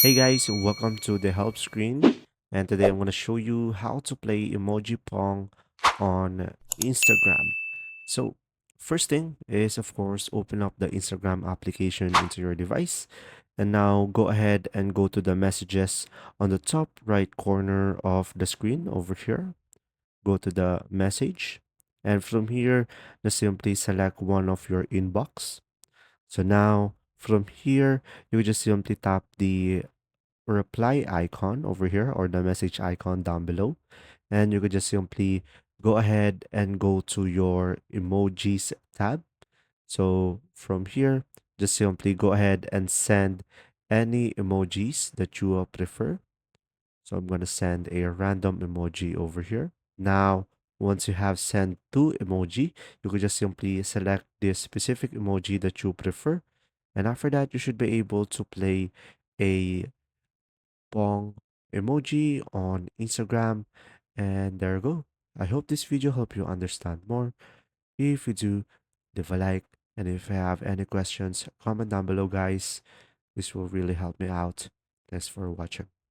Hey guys, welcome to the help screen. And today I'm going to show you how to play Emoji Pong on Instagram. So, first thing is, of course, open up the Instagram application into your device. And now go ahead and go to the messages on the top right corner of the screen over here. Go to the message. And from here, just simply select one of your inbox. So now from here, you just simply tap the reply icon over here or the message icon down below. And you could just simply go ahead and go to your emojis tab. So from here, just simply go ahead and send any emojis that you prefer. So I'm going to send a random emoji over here. Now, once you have sent two emoji, you could just simply select the specific emoji that you prefer. And after that, you should be able to play a Pong emoji on Instagram. And there you go. I hope this video helped you understand more. If you do, leave a like. And if you have any questions, comment down below, guys. This will really help me out. Thanks for watching.